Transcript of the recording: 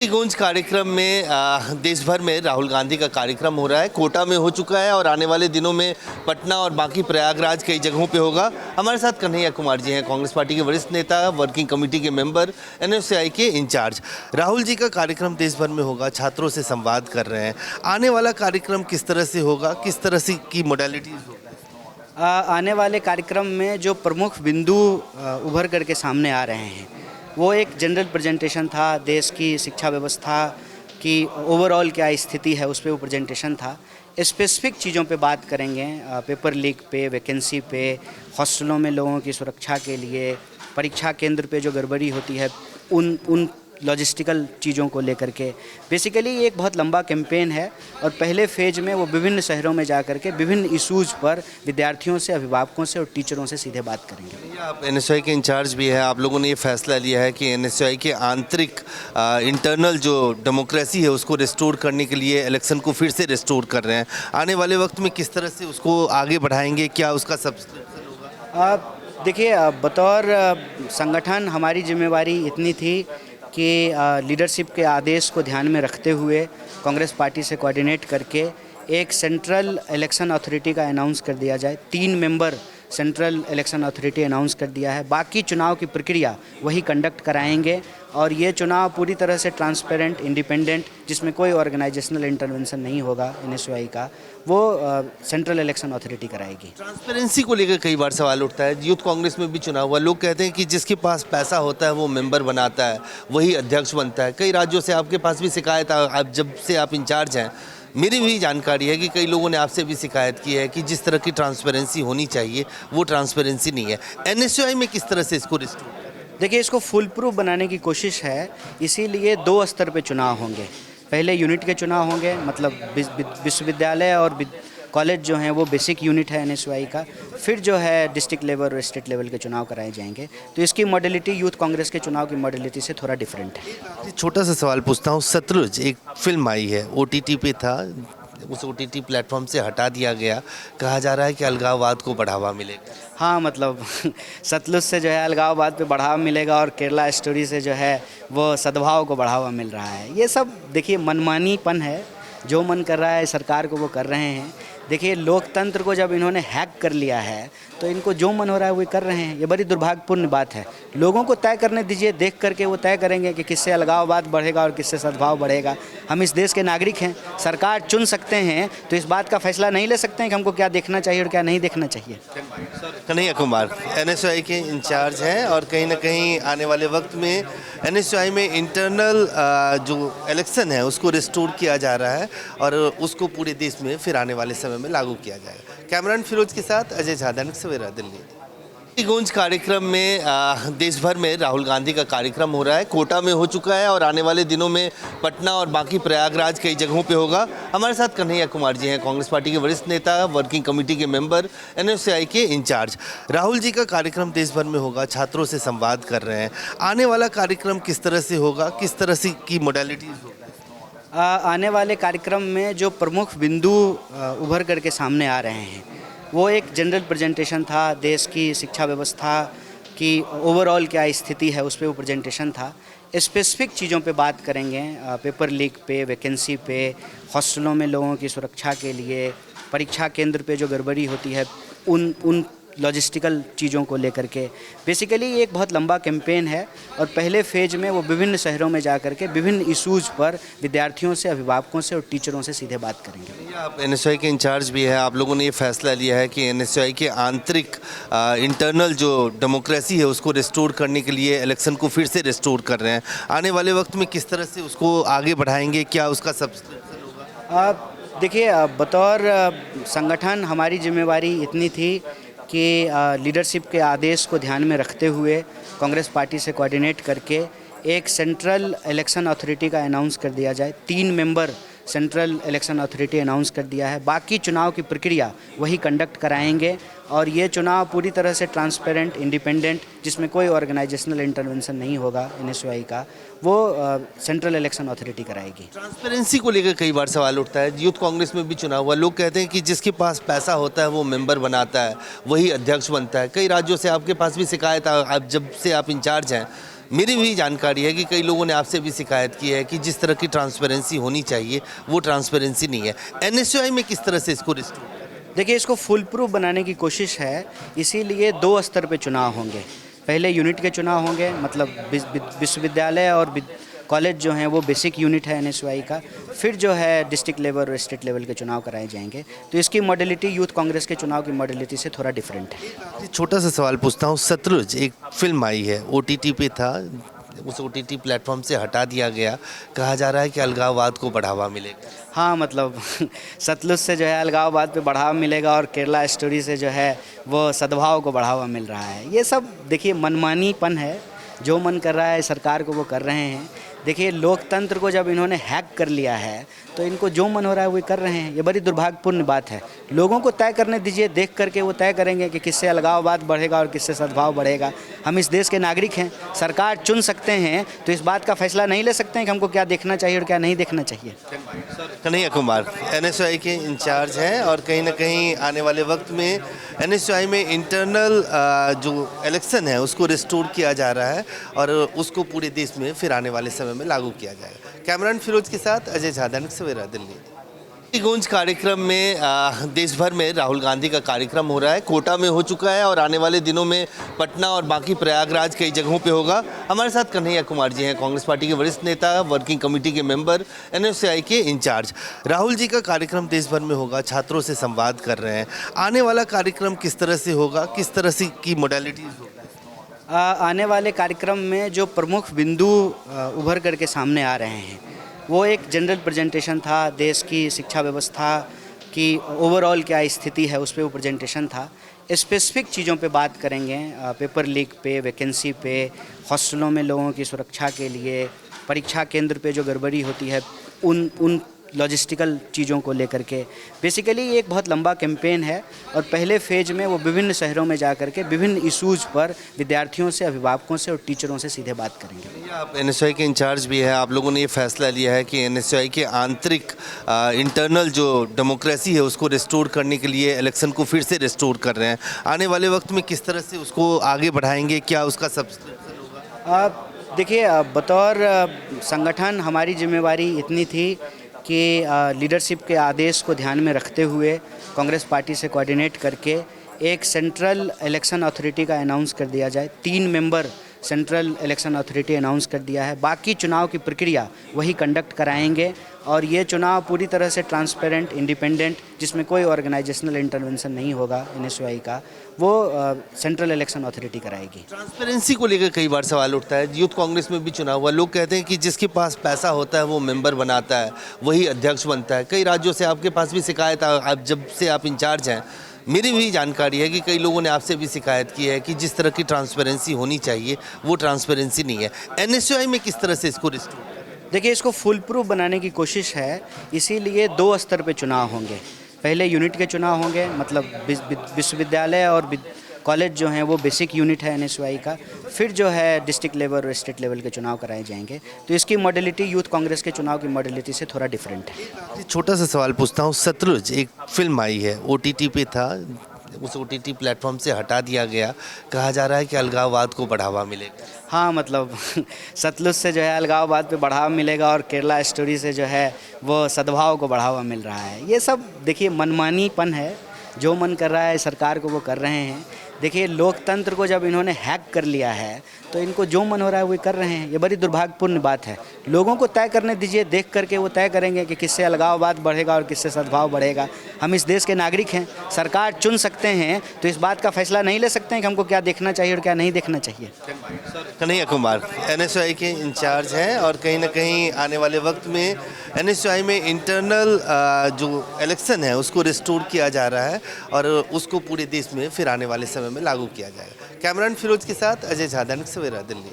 गूंज कार्यक्रम में देश भर में राहुल गांधी का कार्यक्रम हो रहा है। कोटा में हो चुका है और आने वाले दिनों में पटना और बाकी प्रयागराज कई जगहों पे होगा। हमारे साथ कन्हैया कुमार जी हैं, कांग्रेस पार्टी के वरिष्ठ नेता, वर्किंग कमेटी के मेंबर, एनएसयूआई के इंचार्ज। राहुल जी का कार्यक्रम देश भर में होगा, छात्रों से संवाद कर रहे हैं। आने वाला कार्यक्रम किस तरह से होगा, किस तरह से की मोडालिटीज होगा? आने वाले कार्यक्रम में जो प्रमुख बिंदु उभर करके सामने आ रहे हैं वो एक जनरल प्रेजेंटेशन था, देश की शिक्षा व्यवस्था की ओवरऑल क्या स्थिति है उस पर वो प्रेजेंटेशन था। स्पेसिफिक चीज़ों पे बात करेंगे, पेपर लीक पे, वैकेंसी पे, हॉस्टलों में लोगों की सुरक्षा के लिए, परीक्षा केंद्र पे जो गड़बड़ी होती है उन लॉजिस्टिकल चीज़ों को लेकर के। बेसिकली ये एक बहुत लंबा कैंपेन है और पहले फेज में वो विभिन्न शहरों में जा कर के विभिन्न इशूज़ पर विद्यार्थियों से, अभिभावकों से और टीचरों से सीधे बात करेंगे। आप एनएसयूआई के इंचार्ज भी हैं, आप लोगों ने ये फैसला लिया है कि एनएसयूआई के आंतरिक इंटरनल जो डेमोक्रेसी है उसको रिस्टोर करने के लिए इलेक्शन को फिर से रिस्टोर कर रहे हैं। आने वाले वक्त में किस तरह से उसको आगे बढ़ाएंगे, क्या उसका सब्सक्रिप्शन होगा? देखिए, बतौर संगठन हमारी जिम्मेवारी इतनी थी कि लीडरशिप के आदेश को ध्यान में रखते हुए कांग्रेस पार्टी से कोऑर्डिनेट करके एक सेंट्रल इलेक्शन अथॉरिटी का अनाउंस कर दिया जाए। 3 member central election authority announce कर दिया है। बाकी चुनाव की प्रक्रिया वही कंडक्ट कराएंगे और ये चुनाव पूरी तरह से ट्रांसपेरेंट, इंडिपेंडेंट, जिसमें कोई ऑर्गेनाइजेशनल इंटरवेंशन नहीं होगा एनएसयूआई का, वो सेंट्रल इलेक्शन अथॉरिटी कराएगी। ट्रांसपेरेंसी को लेकर कई बार सवाल उठता है। यूथ कांग्रेस में भी चुनाव हुआ, लोग कहते हैं कि जिसके पास पैसा होता है वो मेंबर बनाता है, वही अध्यक्ष बनता है। कई राज्यों से आपके पास भी शिकायत, आप जब से आप इंचार्ज हैं, मेरी भी जानकारी है कि कई लोगों ने आपसे भी शिकायत की है कि जिस तरह की ट्रांसपेरेंसी होनी चाहिए वो ट्रांसपेरेंसी नहीं है। एनएसयूआई में किस तरह से इसको रिस्टोर? देखिए, इसको फुल प्रूफ बनाने की कोशिश है, इसीलिए 2 स्तर पे चुनाव होंगे। पहले यूनिट के चुनाव होंगे, मतलब विश्वविद्यालय और कॉलेज जो हैं वो बेसिक यूनिट है एनएसयूआई का। फिर जो है डिस्ट्रिक्ट लेवल और स्टेट लेवल के चुनाव कराए जाएंगे। तो इसकी मॉडलिटी यूथ कांग्रेस के चुनाव की मॉडलिटी से थोड़ा डिफरेंट है। छोटा सा सवाल पूछता हूँ, सतलुज एक फिल्म आई है, ओटीटी पे था, उस ओटीटी प्लेटफॉर्म से हटा दिया गया। कहा जा रहा है कि अलगाववाद को बढ़ावा मिलेगा। हाँ, मतलब सतलुज से जो है अलगाववाद पे बढ़ावा मिलेगा और केरला स्टोरी से जो है वो सद्भाव को बढ़ावा मिल रहा है। ये सब देखिए मनमानीपन है, जो मन कर रहा है सरकार को वो कर रहे हैं। देखिए, लोकतंत्र को जब इन्होंने हैक कर लिया है तो इनको जो मन हो रहा है वो कर रहे हैं। ये बड़ी दुर्भाग्यपूर्ण बात है। लोगों को तय करने दीजिए, देख करके वो तय करेंगे कि किससे अलगाववाद बढ़ेगा और किससे सद्भाव बढ़ेगा। हम इस देश के नागरिक हैं, सरकार चुन सकते हैं, तो इस बात का फैसला नहीं ले सकते हैं कि हमको क्या देखना चाहिए और क्या नहीं देखना चाहिए। कन्हैया कुमार एनएसयूआई के इंचार्ज हैं और कहीं ना कहीं आने वाले वक्त में एनएसयूआई में इंटरनल जो इलेक्शन है उसको रिस्टोर किया जा रहा है और उसको पूरे देश में फिर आने वाले समय में लागू किया जाएगा। कैमरामैन फिरोज के साथ अजय झा, दैनिक सवेरा, दिल्ली। गूंज कार्यक्रम में देश भर में राहुल गांधी का कार्यक्रम हो रहा है। कोटा में हो चुका है और आने वाले दिनों में पटना और बाकी प्रयागराज कई जगहों पे होगा। हमारे साथ कन्हैया कुमार जी हैं, कांग्रेस पार्टी के वरिष्ठ नेता, वर्किंग कमेटी के मेंबर, एनएसयूआई के इंचार्ज। राहुल जी का कार्यक्रम देश भर में होगा, छात्रों से संवाद कर रहे हैं। आने वाला कार्यक्रम किस तरह से होगा, किस तरह से की मोडालिटीज होगा? आने वाले कार्यक्रम में जो प्रमुख बिंदु उभर करके सामने आ रहे हैं वो एक जनरल प्रेजेंटेशन था, देश की शिक्षा व्यवस्था की ओवरऑल क्या स्थिति है उस पर वो प्रेजेंटेशन था। स्पेसिफिक चीज़ों पे बात करेंगे, पेपर लीक पे, वैकेंसी पे, हॉस्टलों में लोगों की सुरक्षा के लिए, परीक्षा केंद्र पे जो गड़बड़ी होती है उन लॉजिस्टिकल चीज़ों को लेकर के। बेसिकली ये एक बहुत लंबा कैंपेन है और पहले फेज में वो विभिन्न शहरों में जा कर के विभिन्न इशूज़ पर विद्यार्थियों से, अभिभावकों से और टीचरों से सीधे बात करेंगे। आप एनएसयूआई के इंचार्ज भी हैं, आप लोगों ने ये फैसला लिया है कि एनएसयूआई के आंतरिक इंटरनल जो डेमोक्रेसी है उसको रिस्टोर करने के लिए इलेक्शन को फिर से रिस्टोर कर रहे हैं। आने वाले वक्त में किस तरह से उसको आगे बढ़ाएंगे, क्या उसका सब्सक्रिप्शन होगा? देखिए, बतौर संगठन हमारी जिम्मेवारी इतनी थी कि लीडरशिप के आदेश को ध्यान में रखते हुए कांग्रेस पार्टी से कोऑर्डिनेट करके एक सेंट्रल इलेक्शन अथॉरिटी का अनाउंस कर दिया जाए। 3 member central election authority announce कर दिया है। बाकी चुनाव की प्रक्रिया वही कंडक्ट कराएंगे और ये चुनाव पूरी तरह से ट्रांसपेरेंट, इंडिपेंडेंट, जिसमें कोई ऑर्गेनाइजेशनल इंटरवेंशन नहीं होगा एनएसयूआई का, वो सेंट्रल इलेक्शन अथॉरिटी कराएगी। ट्रांसपेरेंसी को लेकर कई बार सवाल उठता है। यूथ कांग्रेस में भी चुनाव हुआ, लोग कहते हैं कि जिसके पास पैसा होता है वो मेंबर बनाता है, वही अध्यक्ष बनता है। कई राज्यों से आपके पास भी शिकायत, आप जब से आप इंचार्ज हैं, मेरी भी जानकारी है कि कई लोगों ने आपसे भी शिकायत की है कि जिस तरह की ट्रांसपेरेंसी होनी चाहिए वो ट्रांसपेरेंसी नहीं है। एनएसयूआई में किस तरह से इसको रिस्टोर? देखिए, इसको फुल प्रूफ बनाने की कोशिश है, इसीलिए 2 स्तर पे चुनाव होंगे। पहले यूनिट के चुनाव होंगे, मतलब विश्वविद्यालय और कॉलेज जो हैं वो बेसिक यूनिट है एनएसयूआई का। फिर जो है डिस्ट्रिक्ट लेवल और स्टेट लेवल के चुनाव कराए जाएंगे। तो इसकी मॉडलिटी यूथ कांग्रेस के चुनाव की मॉडलिटी से थोड़ा डिफरेंट है। छोटा सा सवाल पूछता हूँ, सतलुज एक फिल्म आई है, ओटीटी पे था, उस ओटीटी प्लेटफॉर्म से हटा दिया गया, कहा जा रहा है कि अलगाववाद को बढ़ावा मिलेगा। हाँ, मतलब सतलुज से जो है अलगाववाद पे बढ़ावा मिलेगा और केरला स्टोरी से जो है वो सद्भाव को बढ़ावा मिल रहा है। ये सब देखिए मनमानीपन है, जो मन कर रहा है सरकार को वो कर रहे हैं। देखिए, लोकतंत्र को जब इन्होंने हैक कर लिया है तो इनको जो मन हो रहा है वो कर रहे हैं। ये बड़ी दुर्भाग्यपूर्ण बात है। लोगों को तय करने दीजिए, देख करके वो तय करेंगे कि किससे अलगाववाद बढ़ेगा और किससे सद्भाव बढ़ेगा। हम इस देश के नागरिक हैं, सरकार चुन सकते हैं, तो इस बात का फैसला नहीं ले सकते हैं कि हमको क्या देखना चाहिए और क्या नहीं देखना चाहिए। कन्हैया कुमार एनएसयूआई के इंचार्ज हैं और कहीं ना कहीं आने वाले वक्त में एनएसयूआई में इंटरनल जो इलेक्शन है उसको रिस्टोर किया जा रहा है और उसको पूरे देश में फिर आने वाले समय में लागू किया जाएगा। कैमरामैन फिरोज के साथ अजय झा, दैनिक सवेरा, दिल्ली। गूंज कार्यक्रम में देश भर में राहुल गांधी का कार्यक्रम हो रहा है, कोटा में हो चुका है और आने वाले दिनों में पटना और बाकी प्रयागराज कई जगहों पे होगा। हमारे साथ कन्हैया कुमार जी हैं, कांग्रेस पार्टी के वरिष्ठ नेता, वर्किंग कमेटी के मेंबर, एनएसयूआई के इंचार्ज। राहुल जी का कार्यक्रम देश भर में होगा, छात्रों से संवाद कर रहे हैं। आने वाला कार्यक्रम किस तरह से होगा, किस तरह से की मोडालिटीज़ होगा? आने वाले कार्यक्रम में जो प्रमुख बिंदु उभर करके सामने आ रहे हैं वो एक जनरल प्रेजेंटेशन था, देश की शिक्षा व्यवस्था की ओवरऑल क्या स्थिति है उस पर वो प्रेजेंटेशन था। स्पेसिफिक चीज़ों पे बात करेंगे, पेपर लीक पे, वैकेंसी पे, हॉस्टलों में लोगों की सुरक्षा के लिए, परीक्षा केंद्र पे जो गड़बड़ी होती है उन लॉजिस्टिकल चीज़ों को लेकर के। बेसिकली ये एक बहुत लंबा कैंपेन है और पहले फेज में वो विभिन्न शहरों में जा कर के विभिन्न इशूज़ पर विद्यार्थियों से, अभिभावकों से और टीचरों से सीधे बात करेंगे। आप एनएसयूआई के इंचार्ज भी हैं, आप लोगों ने ये फैसला लिया है कि एनएसयूआई के आंतरिक इंटरनल जो डेमोक्रेसी है उसको रिस्टोर करने के लिए इलेक्शन को फिर से रिस्टोर कर रहे हैं। आने वाले वक्त में किस तरह से उसको आगे बढ़ाएंगे, क्या उसका सब्सक्रिप्शन होगा? देखिए, बतौर संगठन हमारी जिम्मेवारी इतनी थी कि लीडरशिप के आदेश को ध्यान में रखते हुए कांग्रेस पार्टी से कोऑर्डिनेट करके एक सेंट्रल इलेक्शन अथॉरिटी का अनाउंस कर दिया जाए। 3 member central election authority announce कर दिया है। बाकी चुनाव की प्रक्रिया वही कंडक्ट कराएंगे और ये चुनाव पूरी तरह से ट्रांसपेरेंट, इंडिपेंडेंट, जिसमें कोई ऑर्गेनाइजेशनल इंटरवेंशन नहीं होगा एनएसयूआई का, वो सेंट्रल इलेक्शन अथॉरिटी कराएगी। ट्रांसपेरेंसी को लेकर कई बार सवाल उठता है। यूथ कांग्रेस में भी चुनाव हुआ, लोग कहते हैं कि जिसके पास पैसा होता है वो मेंबर बनाता है, वही अध्यक्ष बनता है। कई राज्यों से आपके पास भी शिकायत, आप जब से आप इंचार्ज हैं, मेरी भी जानकारी है कि कई लोगों ने आपसे भी शिकायत की है कि जिस तरह की ट्रांसपेरेंसी होनी चाहिए वो ट्रांसपेरेंसी नहीं है। एनएसयूआई में किस तरह से इसको रिस्टोर? देखिए, इसको फुल प्रूफ बनाने की कोशिश है, इसीलिए 2 स्तर पे चुनाव होंगे। पहले यूनिट के चुनाव होंगे, मतलब विश्वविद्यालय और कॉलेज जो हैं वो बेसिक यूनिट है एनएसयूआई का। फिर जो है डिस्ट्रिक्ट लेवल और स्टेट लेवल के चुनाव कराए जाएंगे। तो इसकी मॉडलिटी यूथ कांग्रेस के चुनाव की मॉडलिटी से थोड़ा डिफरेंट है। छोटा सा सवाल पूछता हूँ, सतलुज एक फिल्म आई है, ओटीटी पे था, उस ओटीटी प्लेटफॉर्म से हटा दिया गया, कहा जा रहा है कि अलगाववाद को बढ़ावा मिलेगा। हाँ, मतलब सतलुज से जो है अलगाववाद पे बढ़ावा मिलेगा और केरला स्टोरी से जो है वो सद्भाव को बढ़ावा मिल रहा है। ये सब देखिए मनमानीपन है, जो मन कर रहा है सरकार को वो कर रहे हैं। देखिए, लोकतंत्र को जब इन्होंने हैक कर लिया है तो इनको जो मन हो रहा है वो कर रहे हैं। ये बड़ी दुर्भाग्यपूर्ण बात है। लोगों को तय करने दीजिए, देख करके वो तय करेंगे कि किससे अलगाववाद बढ़ेगा और किससे सद्भाव बढ़ेगा। हम इस देश के नागरिक हैं, सरकार चुन सकते हैं, तो इस बात का फैसला नहीं ले सकते हैं कि हमको क्या देखना चाहिए और क्या नहीं देखना चाहिए। कन्हैया कुमार एनएसयूआई के इंचार्ज हैं और कहीं ना कहीं आने वाले वक्त में एनएसयूआई में इंटरनल जो इलेक्शन है उसको रिस्टोर किया जा रहा है और उसको पूरे देश में फिर आने वाले समय में लागू किया जाएगा। कैमरामैन फिरोज के साथ अजय झा, दैनिक सवेरा, दिल्ली।